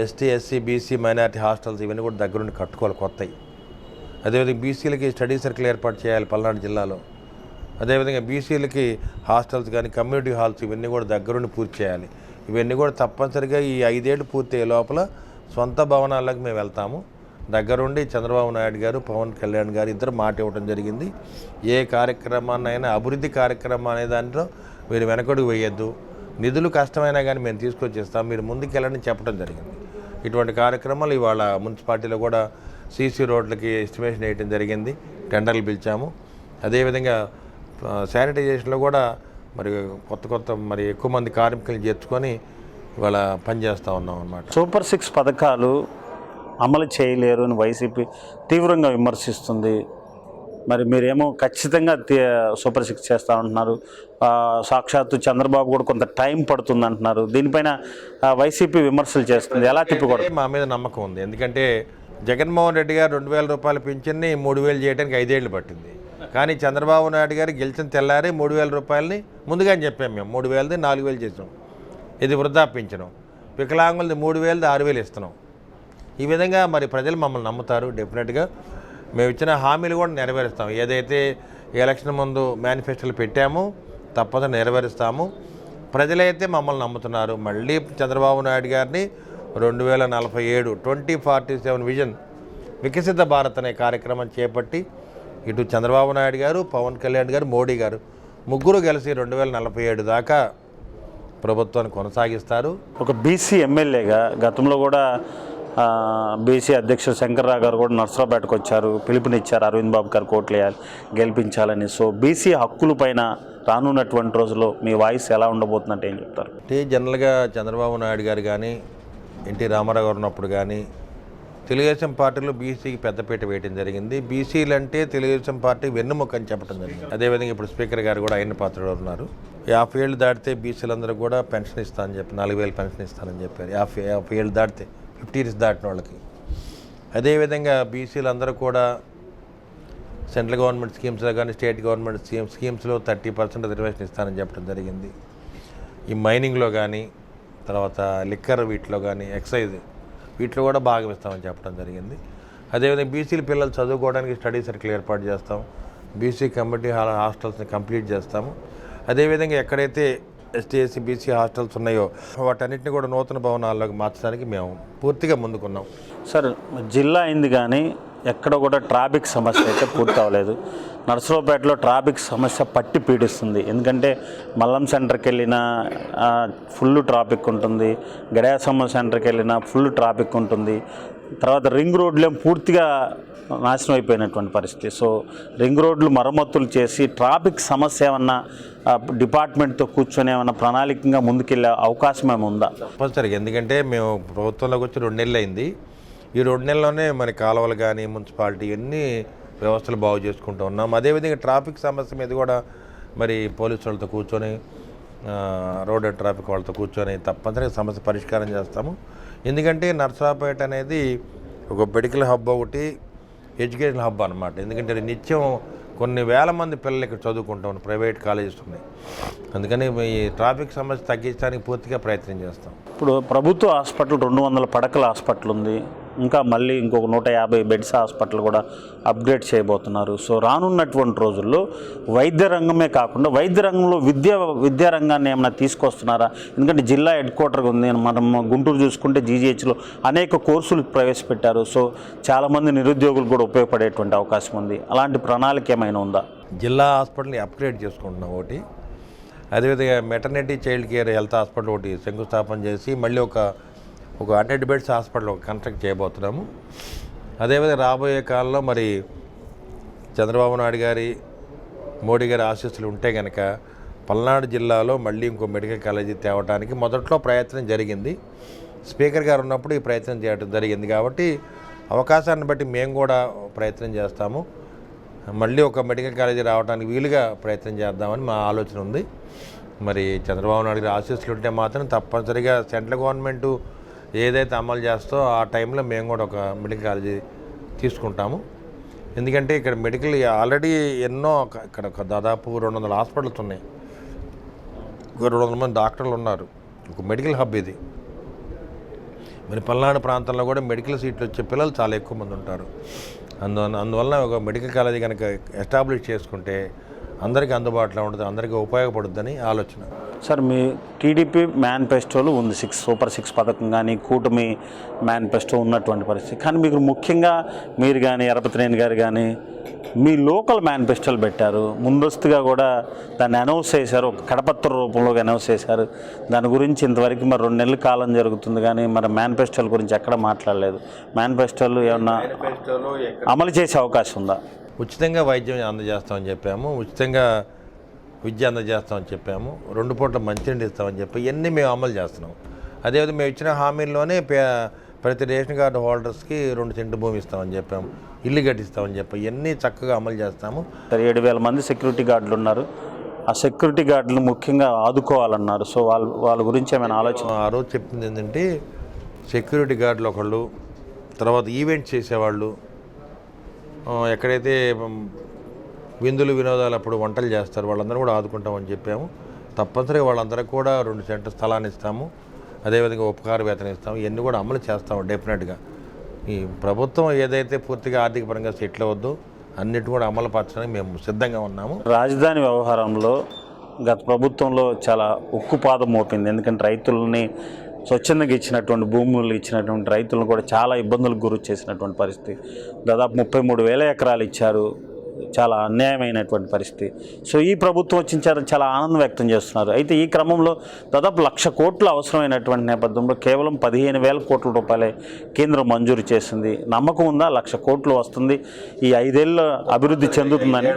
ST, SC, BC, minority hostels ఇవన్నీ కూడా దగ్గరుండి కట్టుకోవాలి కొత్తవి. అదేవిధంగా బీసీలకి స్టడీ సర్కిల్ ఏర్పాటు చేయాలి పల్నాడు జిల్లాలో. అదేవిధంగా బీసీలకి హాస్టల్స్ కానీ కమ్యూనిటీ హాల్స్ ఇవన్నీ కూడా దగ్గరుండి పూర్తి చేయాలి. ఇవన్నీ కూడా తప్పనిసరిగా ఈ 5 ఏళ్ళు పూర్తి అయ్యే లోపల సొంత భవనాలకు మేము వెళ్తాము. దగ్గరుండి చంద్రబాబు నాయుడు గారు, పవన్ కళ్యాణ్ గారు ఇద్దరు మాట ఇవ్వడం జరిగింది. ఏ కార్యక్రమాన్నైనా అభివృద్ధి కార్యక్రమం అనే దాంట్లో మీరు వెనకడుగు వేయొద్దు, నిధులు కష్టమైనా కానీ మేము తీసుకొచ్చేస్తాం, మీరు ముందుకెళ్ళని చెప్పడం జరిగింది. ఇటువంటి కార్యక్రమాలు ఇవాళ మున్సిపాలిటీలో కూడా సీసీ రోడ్లకి ఎస్టిమేషన్ వేయడం జరిగింది, టెండర్లు పిలిచాము. అదేవిధంగా శానిటైజేషన్లో కూడా మరి కొత్త మరి ఎక్కువ మంది కార్మికులు చేర్చుకొని ఇవాళ పనిచేస్తూ ఉన్నాం అన్నమాట. సూపర్ 6 పథకాలు అమలు చేయలేరు అని వైసీపీ తీవ్రంగా విమర్శిస్తుంది. మరి మీరేమో ఖచ్చితంగా సూపర్ 6 చేస్తూ ఉంటున్నారు. సాక్షాత్తు చంద్రబాబు కూడా కొంత టైం పడుతుంది అంటున్నారు. దీనిపైన వైసీపీ విమర్శలు చేస్తుంది, ఎలా తిప్పుకోవడం? మా మీద నమ్మకం ఉంది. ఎందుకంటే జగన్మోహన్ రెడ్డి గారు 2000 రూపాయల పింఛన్ని 3000 చేయడానికి 5 ఏళ్ళు పట్టింది. కానీ చంద్రబాబు నాయుడు గారు గెలిచిన తెల్లారి 3000 రూపాయలని ముందుగానే చెప్పాము. మేము 3000ది 4000 చేసాం. ఇది వృద్ధాపించడం, వికలాంగులది 3000ది 6000 ఇస్తున్నాం. ఈ విధంగా మరి ప్రజలు మమ్మల్ని నమ్ముతారు. డెఫినెట్గా మేము ఇచ్చిన హామీలు కూడా నెరవేరుస్తాం. ఏదైతే ఎలక్షన్ ముందు మేనిఫెస్టోలు పెట్టామో తప్పకుండా నెరవేరుస్తాము. ప్రజలైతే మమ్మల్ని నమ్ముతున్నారు. మళ్ళీ చంద్రబాబు నాయుడు గారిని 2047 2047 విజన్ వికసిత భారత్ అనే కార్యక్రమం చేపట్టి ఇటు చంద్రబాబు నాయుడు గారు, పవన్ కళ్యాణ్ గారు, మోడీ గారు ముగ్గురు కలిసి 2047 దాకా ప్రభుత్వాన్ని కొనసాగిస్తారు. ఒక బీసీ ఎమ్మెల్యేగా గతంలో కూడా బీసీ అధ్యక్షుడు శంకర్రావు గారు కూడా నర్సరావుపేటకు వచ్చారు, పిలుపునిచ్చారు అరవింద్ బాబు గారు కోట్లేయాలి గెలిపించాలని. సో బీసీ హక్కుల పైన రానున్నటువంటి రోజుల్లో మీ వాయిస్ ఎలా ఉండబోతుందంటే ఏం చెప్తారు? అంటే జనరల్గా చంద్రబాబు నాయుడు గారు కానీ, ఎన్టీ రామారావు గారు ఉన్నప్పుడు కానీ, తెలుగుదేశం పార్టీలో బీసీకి పెద్దపీట వేయడం జరిగింది. బీసీలు అంటే తెలుగుదేశం పార్టీ వెన్నుముక అని చెప్పడం జరిగింది. అదేవిధంగా ఇప్పుడు స్పీకర్ గారు కూడా అయిన పాత్రలో ఉన్నారు. 50 ఏళ్ళు దాటితే బీసీలందరూ కూడా పెన్షన్ ఇస్తానని చెప్పి 4,000 పెన్షన్ ఇస్తానని చెప్పారు. 50 ఏళ్ళు దాటితే 50 ఇయర్స్ దాటిన వాళ్ళకి. అదేవిధంగా బీసీలందరూ కూడా సెంట్రల్ గవర్నమెంట్ స్కీమ్స్లో కానీ స్టేట్ గవర్నమెంట్ స్కీమ్స్లో 30% రిజర్వేషన్ ఇస్తానని చెప్పడం జరిగింది. ఈ మైనింగ్లో కానీ తర్వాత లిక్కర్ వీటిలో కానీ ఎక్సైజ్ వీటిలో కూడా భాగం ఇస్తామని చెప్పడం జరిగింది. అదేవిధంగా బీసీల పిల్లలు చదువుకోవడానికి స్టడీ సర్కిల్ ఏర్పాటు చేస్తాం. బీసీ కమ్యూనిటీ హాస్టల్స్ని కంప్లీట్ చేస్తాము. అదేవిధంగా ఎక్కడైతే ఎస్టీ బీసీ హాస్టల్స్ ఉన్నాయో వాటన్నిటిని కూడా నూతన భవనాల్లోకి మార్చడానికి మేము పూర్తిగా ముందుకున్నాం. సార్, జిల్లా అయింది కానీ ఎక్కడ కూడా ట్రాఫిక్ సమస్య అయితే పూర్తి అవ్వలేదు. నర్సరావుపేటలో ట్రాఫిక్ సమస్య పట్టి పీడిస్తుంది. ఎందుకంటే మల్లం సెంటర్కి వెళ్ళినా ఫుల్ ట్రాఫిక్ ఉంటుంది, గడియాసమ్మ సెంటర్కి వెళ్ళినా ఫుల్ ట్రాఫిక్ ఉంటుంది. తర్వాత రింగ్ రోడ్లు పూర్తిగా నాశనం అయిపోయినటువంటి పరిస్థితి. సో రింగ్ రోడ్లు మరమ్మతులు చేసి ట్రాఫిక్ సమస్య ఏమన్నా డిపార్ట్మెంట్తో కూర్చొని ఏమన్నా ప్రణాళికంగా ముందుకెళ్ళే అవకాశం ఏమైనా ఉందా? తప్పనిసరిగా, ఎందుకంటే మేము ప్రభుత్వంలోకి వచ్చి 2 నెలలు అయింది. ఈ 2 నెలల్లోనే మన కాలువలు కానీ మున్సిపాలిటీ అన్ని వ్యవస్థలు బాగు చేసుకుంటూ ఉన్నాం. అదేవిధంగా ట్రాఫిక్ సమస్య మీద కూడా మరి పోలీసు వాళ్ళతో కూర్చొని రోడ్ అండ్ ట్రాఫిక్ వాళ్ళతో కూర్చొని తప్పనిసరిగా సమస్య పరిష్కారం చేస్తాము. ఎందుకంటే నర్సరావుపేట అనేది ఒక మెడికల్ హబ్, ఒకటి ఎడ్యుకేషన్ హబ్ అనమాట. ఎందుకంటే నిత్యం కొన్ని వేల మంది పిల్లలు ఇక్కడ చదువుకుంటాం, ప్రైవేట్ కాలేజెస్ ఉన్నాయి. అందుకని ఈ ట్రాఫిక్ సమస్య తగ్గించడానికి పూర్తిగా ప్రయత్నం చేస్తాం. ఇప్పుడు ప్రభుత్వ హాస్పిటల్ 200 పడకల హాస్పిటల్ ఉంది. ఇంకా మళ్ళీ ఇంకొక 150 బెడ్స్ హాస్పిటల్ కూడా అప్గ్రేడ్ చేయబోతున్నారు. సో రానున్నటువంటి రోజుల్లో వైద్య రంగమే కాకుండా వైద్య రంగంలో విద్యా రంగాన్ని ఏమైనా తీసుకొస్తున్నారా? ఎందుకంటే జిల్లా హెడ్ క్వార్టర్గా ఉంది. మనం గుంటూరు చూసుకుంటే జీజీహెచ్లో అనేక కోర్సులు ప్రవేశపెట్టారు. సో చాలామంది నిరుద్యోగులు కూడా ఉపయోగపడేటువంటి అవకాశం ఉంది. అలాంటి ప్రణాళిక ఏమైనా ఉందా? జిల్లా హాస్పిటల్ని అప్గ్రేడ్ చేసుకుంటున్నాం ఒకటి. అదేవిధంగా maternity child care health hospital ఒకటి శంకుస్థాపన చేసి మళ్ళీ ఒక 100 బెడ్స్ హాస్పిటల్ కన్స్ట్రక్ట్ చేయబోతున్నాము. అదేవిధంగా రాబోయే కాలంలో మరి చంద్రబాబు నాయుడు గారి మోడీ గారి ఆశీస్సులు ఉంటే కనుక పల్నాడు జిల్లాలో మళ్ళీ ఇంకో మెడికల్ కాలేజీ తేవడానికి మొదట్లో ప్రయత్నం జరిగింది. స్పీకర్ గారు ఉన్నప్పుడు ఈ ప్రయత్నం చేయడం జరిగింది. కాబట్టి అవకాశాన్ని బట్టి మేము కూడా ప్రయత్నం చేస్తాము. మళ్ళీ ఒక మెడికల్ కాలేజీ రావడానికి వీలుగా ప్రయత్నం చేద్దామని మా ఆలోచన ఉంది. మరి చంద్రబాబు నాయుడు గారి ఆశీస్సులు ఉంటే మాత్రం తప్పనిసరిగా సెంట్రల్ గవర్నమెంట్ ఏదైతే అమలు చేస్తో ఆ టైంలో మేము కూడా ఒక మెడికల్ కాలేజీ తీసుకుంటాము. ఎందుకంటే ఇక్కడ మెడికల్ ఆల్రెడీ ఎన్నో ఇక్కడ దాదాపు 200 హాస్పిటల్స్ ఉన్నాయి. 200 మంది డాక్టర్లు ఉన్నారు. ఒక మెడికల్ హబ్ ఇది. మరి పల్నాడు ప్రాంతంలో కూడా మెడికల్ సీట్లు వచ్చే పిల్లలు చాలా ఎక్కువ మంది ఉంటారు. అందువల్ల ఒక మెడికల్ కాలేజీ కనుక ఎస్టాబ్లిష్ చేసుకుంటే అందరికీ అందుబాటులో ఉంటుంది, అందరికీ ఉపయోగపడుతుందని ఆలోచన. సార్, మీ టీడీపీ మేనిఫెస్టోలు ఉంది, సూపర్ 6 పథకం కానీ కూటమి మేనిఫెస్టో ఉన్నటువంటి పరిస్థితి. కానీ మీకు ముఖ్యంగా మీరు కానీ ఎరపతినేని గారు కానీ మీ లోకల్ మేనిఫెస్టోలు పెట్టారు. ముందస్తుగా కూడా దాన్ని అనౌన్స్ చేశారు, ఒక కడపత్ర రూపంలో అనౌన్స్ చేశారు. దాని గురించి ఇంతవరకు మరి 2 నెలల కాలం జరుగుతుంది కానీ మరి మేనిఫెస్టోల గురించి ఎక్కడ మాట్లాడలేదు. మేనిఫెస్టోలు ఏమన్నా అమలు చేసే అవకాశం ఉందా? ఉచితంగా వైద్యం అందజేస్తామని చెప్పాము, ఉచితంగా విద్య అందజేస్తామని చెప్పాము, 2 పూట్ల మంచినీళ్ళు ఇస్తామని చెప్పి ఇవన్నీ మేము అమలు చేస్తున్నాం. అదేవిధంగా మేము ఇచ్చిన హామీల్లోనే ప్రతి రేషన్ కార్డు హోల్డర్స్కి 2 సెంటు భూమి ఇస్తామని చెప్పాము, ఇల్లు కట్టిస్తామని చెప్పి ఇవన్నీ చక్కగా అమలు చేస్తాము. 7,000 మంది సెక్యూరిటీ గార్డులు ఉన్నారు. ఆ సెక్యూరిటీ గార్డులు ముఖ్యంగా ఆదుకోవాలన్నారు. సో వాళ్ళ గురించి ఏమైనా ఆలోచన? ఆ రోజు చెప్పింది ఏంటంటే సెక్యూరిటీ గార్డులు ఒకళ్ళు, తర్వాత ఈవెంట్స్ చేసేవాళ్ళు, ఎక్కడైతే విందులు వినోదాలు అప్పుడు వంటలు చేస్తారు వాళ్ళందరూ కూడా ఆదుకుంటామని చెప్పాము. తప్పనిసరిగా వాళ్ళందరికీ కూడా 2 సెంటర్ స్థలాన్ని ఇస్తాము. అదేవిధంగా ఉపకార వేతనం ఇస్తాము. ఇవన్నీ కూడా అమలు చేస్తాము డెఫినెట్గా. ఈ ప్రభుత్వం ఏదైతే పూర్తిగా ఆర్థిక పరంగా సెటిల్ అవ్వద్దో అన్నిటి కూడా అమలు పరచడానికి మేము సిద్ధంగా ఉన్నాము. రాజధాని వ్యవహారంలో గత ప్రభుత్వంలో చాలా ఉక్కుపాదం మోపింది. ఎందుకంటే రైతులని స్వచ్ఛందంగా ఇచ్చినటువంటి భూములు ఇచ్చినటువంటి రైతులను కూడా చాలా ఇబ్బందులకు గురి చేసినటువంటి పరిస్థితి. దాదాపు 33,000 ఎకరాలు ఇచ్చారు. చాలా అన్యాయమైనటువంటి పరిస్థితి. సో ఈ ప్రభుత్వం వచ్చిన చాలా ఆనందం వ్యక్తం చేస్తున్నారు. అయితే ఈ క్రమంలో దాదాపు 1,00,000 కోట్లు అవసరమైనటువంటి నేపథ్యంలో కేవలం 15,000 కోట్ల రూపాయలే కేంద్రం మంజూరు చేసింది. నమ్మకం ఉందా 1,00,000 కోట్లు వస్తుంది, ఈ 5 ఏళ్ళ అభివృద్ధి చెందుతుందని?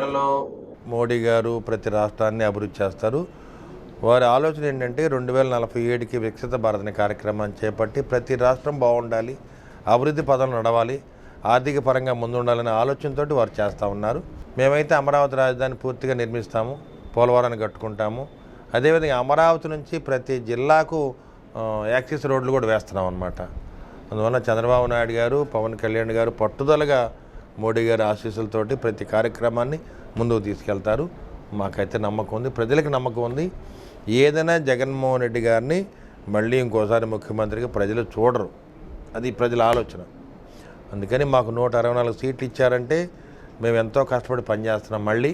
మోడీ గారు ప్రతి రాష్ట్రాన్ని అభివృద్ధి చేస్తారు. వారి ఆలోచన ఏంటంటే 2047కి వికసిత భారత్ అనే కార్యక్రమాన్ని చేపట్టి ప్రతి రాష్ట్రం బాగుండాలి, అభివృద్ధి పదంలో నడవాలి, ఆర్థిక పరంగా ముందుండాలనే ఆలోచనతో వారు చేస్తూ ఉన్నారు. మేమైతే అమరావతి రాజధాని పూర్తిగా నిర్మిస్తాము, పోలవరాన్ని కట్టుకుంటాము. అదేవిధంగా అమరావతి నుంచి ప్రతి జిల్లాకు యాక్సెస్ రోడ్లు కూడా వేస్తున్నాం అన్నమాట. అందువల్ల చంద్రబాబు నాయుడు గారు, పవన్ కళ్యాణ్ గారు పట్టుదలగా మోడీ గారి ఆశీస్సులతోటి ప్రతి కార్యక్రమాన్ని ముందుకు తీసుకెళ్తారు. మాకైతే నమ్మకం ఉంది, ప్రజలకు నమ్మకం ఉంది. ఏదైనా జగన్మోహన్ రెడ్డి గారిని మళ్ళీ ఇంకోసారి ముఖ్యమంత్రిగా ప్రజలు చూడరు, అది ప్రజల ఆలోచన. అందుకని మాకు 164 సీట్లు ఇచ్చారంటే మేము ఎంతో కష్టపడి పనిచేస్తున్నాం. మళ్ళీ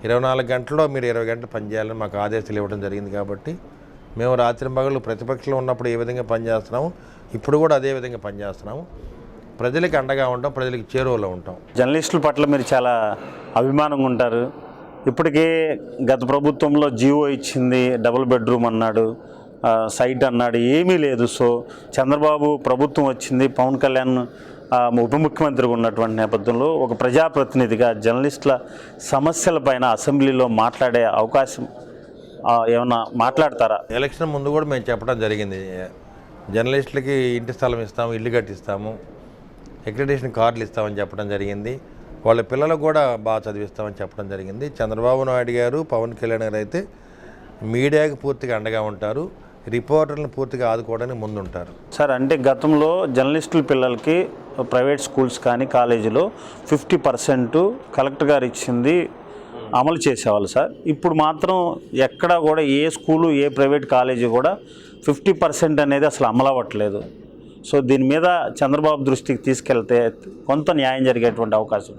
24 గంటల్లో మీరు 20 గంటలు పనిచేయాలని మాకు ఆదేశాలు ఇవ్వడం జరిగింది. కాబట్టి మేము రాత్రి పగలు ప్రతిపక్షంలో ఉన్నప్పుడు ఏ విధంగా పనిచేస్తున్నాము, ఇప్పుడు కూడా అదే విధంగా పనిచేస్తున్నాము. ప్రజలకు అండగా ఉంటాం, ప్రజలకు చేరువలో ఉంటాం. జర్నలిస్టుల పట్ల మీరు చాలా అభిమానంగా ఉంటారు. ఇప్పటికే గత ప్రభుత్వంలో జీవో ఇచ్చింది, డబుల్ బెడ్రూమ్ అన్నాడు, సైట్ అన్నాడు, ఏమీ లేదు. సో చంద్రబాబు ప్రభుత్వం వచ్చింది, పవన్ కళ్యాణ్ ఉప ముఖ్యమంత్రిగా ఉన్నటువంటి నేపథ్యంలో ఒక ప్రజాప్రతినిధిగా జర్నలిస్టుల సమస్యలపైన అసెంబ్లీలో మాట్లాడే అవకాశం ఏమన్నా మాట్లాడతారా? ఎలక్షన్ ముందు కూడా మేము చెప్పడం జరిగింది, జర్నలిస్టులకి ఇంటి స్థలం ఇస్తాము, ఇల్లు కట్టిస్తాము, అక్రిడిటేషన్ కార్డులు ఇస్తామని చెప్పడం జరిగింది. వాళ్ళ పిల్లలకు కూడా బాగా చదివిస్తామని చెప్పడం జరిగింది. చంద్రబాబు నాయుడు గారు, పవన్ కళ్యాణ్ గారు అయితే మీడియాకి పూర్తిగా అండగా ఉంటారు, రిపోర్టర్లను పూర్తిగా ఆదుకోవడానికి ముందుంటారు. సార్, అంటే గతంలో జర్నలిస్టుల పిల్లలకి ప్రైవేట్ స్కూల్స్ కానీ కాలేజీలో 50% కలెక్టర్ గారు ఇచ్చింది అమలు చేసేవాళ్ళు సార్. ఇప్పుడు మాత్రం ఎక్కడా కూడా ఏ స్కూలు, ఏ ప్రైవేట్ కాలేజీ కూడా 50% అనేది అసలు అమలు అవ్వట్లేదు. సో దీని మీద చంద్రబాబు దృష్టికి తీసుకెళ్తే కొంత న్యాయం జరిగేటువంటి అవకాశం.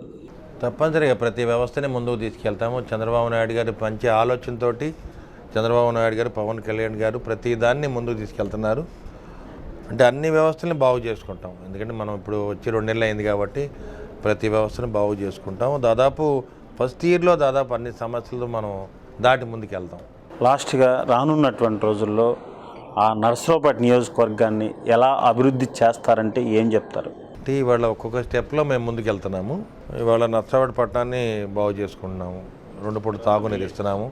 తప్పనిసరిగా ప్రతి వ్యవస్థని ముందుకు తీసుకెళ్తాము. చంద్రబాబు నాయుడు గారి మంచి ఆలోచనతో చంద్రబాబు నాయుడు గారు, పవన్ కళ్యాణ్ గారు ప్రతి దాన్ని ముందుకు తీసుకెళ్తున్నారు. అంటే అన్ని వ్యవస్థల్ని బాగు చేసుకుంటాం. ఎందుకంటే మనం ఇప్పుడు వచ్చి 2 నెలలు అయింది కాబట్టి ప్రతి వ్యవస్థను బాగు చేసుకుంటాం. దాదాపు ఫస్ట్ ఇయర్లో దాదాపు అన్ని సమస్యలు మనం దాటి ముందుకు వెళ్తాం. లాస్ట్గా రానున్నటువంటి రోజుల్లో ఆ నరసరావుపేట నియోజకవర్గాన్ని ఎలా అభివృద్ధి చేస్తారంటే ఏం చెప్తారు? అంటే ఇవాళ ఒక్కొక్క స్టెప్లో మేము ముందుకు వెళ్తున్నాము. ఇవాళ నరసరావుపేట పట్టణాన్ని బాగు చేసుకుంటున్నాము, 2 పూట తాగునీరు ఇస్తున్నాము.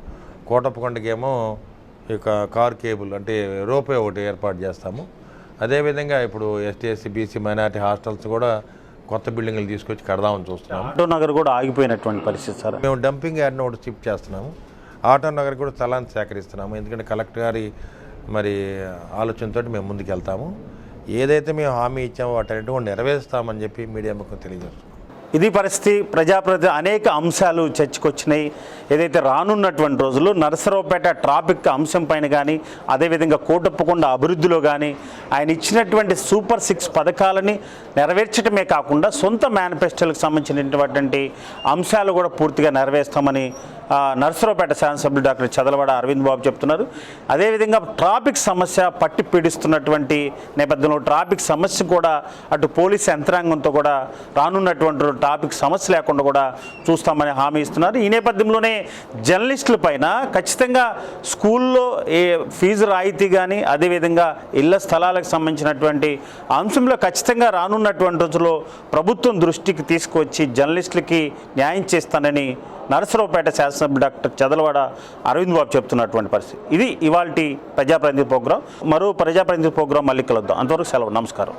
కోటప్పకొండకేమో ఇక కార్ కేబుల్ అంటే రోపే ఒకటి ఏర్పాటు చేస్తాము. అదేవిధంగా ఇప్పుడు ST, SC, BC, minority hostels కూడా కొత్త బిల్డింగ్లు తీసుకొచ్చి కడదామని చూస్తున్నాము. ఆటో నగర్ కూడా ఆగిపోయినటువంటి పరిస్థితి సార్. మేము డంపింగ్ యార్డ్ని ఒకటి షిఫ్ట్ చేస్తున్నాము. ఆటో నగర్ కూడా స్థలాన్ని సేకరిస్తున్నాము. ఎందుకంటే కలెక్టర్ గారి మరి ఆలోచనతో మేము ముందుకు వెళ్తాము. ఏదైతే మేము హామీ ఇచ్చామో వాటన్నిటి కూడా నెరవేరుస్తామని చెప్పి మీడియా ముఖం తెలియజేస్తున్నాం. ఇది పరిస్థితి. ప్రజాప్రతి అనేక అంశాలు చర్చకొచ్చినాయి. ఏదైతే రానున్నటువంటి రోజుల్లో నరసరావుపేట ట్రాఫిక్ అంశం పైన కానీ, అదేవిధంగా కోటప్పకొండ అభివృద్ధిలో కానీ ఆయన ఇచ్చినటువంటి సూపర్ 6 పథకాలని నెరవేర్చడమే కాకుండా సొంత మేనిఫెస్టోలకు సంబంధించినటువంటి అంశాలు కూడా పూర్తిగా నెరవేర్స్తామని నరసరావుపేట శాసనసభ్యులు డాక్టర్ చదలవాడ అరవింద్ బాబు చెప్తున్నారు. అదేవిధంగా ట్రాఫిక్ సమస్య పట్టి పీడిస్తున్నటువంటి నేపథ్యంలో ట్రాఫిక్ సమస్య కూడా అటు పోలీస్ యంత్రాంగంతో కూడా రానున్నటువంటి ట్రాఫిక్ సమస్య లేకుండా కూడా చూస్తామని హామీ ఇస్తున్నారు. ఈ నేపథ్యంలోనే జర్నలిస్టుల పైన ఖచ్చితంగా స్కూల్లో ఏ ఫీజు రాయితీ కానీ, అదేవిధంగా ఇళ్ల స్థలాలకు సంబంధించినటువంటి అంశంలో ఖచ్చితంగా రానున్నటువంటి రోజుల్లో ప్రభుత్వం దృష్టికి తీసుకొచ్చి జర్నలిస్టులకి న్యాయం చేస్తానని నరసరావుపేట శాసనసభ్యులు డాక్టర్ చదలవాడ అరవింద్ బాబు చెప్తున్నటువంటి పరిస్థితి. ఇది ఇవాల్టి ప్రజాప్రతినిధి ప్రోగ్రాం. మరో ప్రజాప్రతినిధి ప్రోగ్రాం మళ్ళీ కలుద్దాం. అంతవరకు సెలవు. నమస్కారం.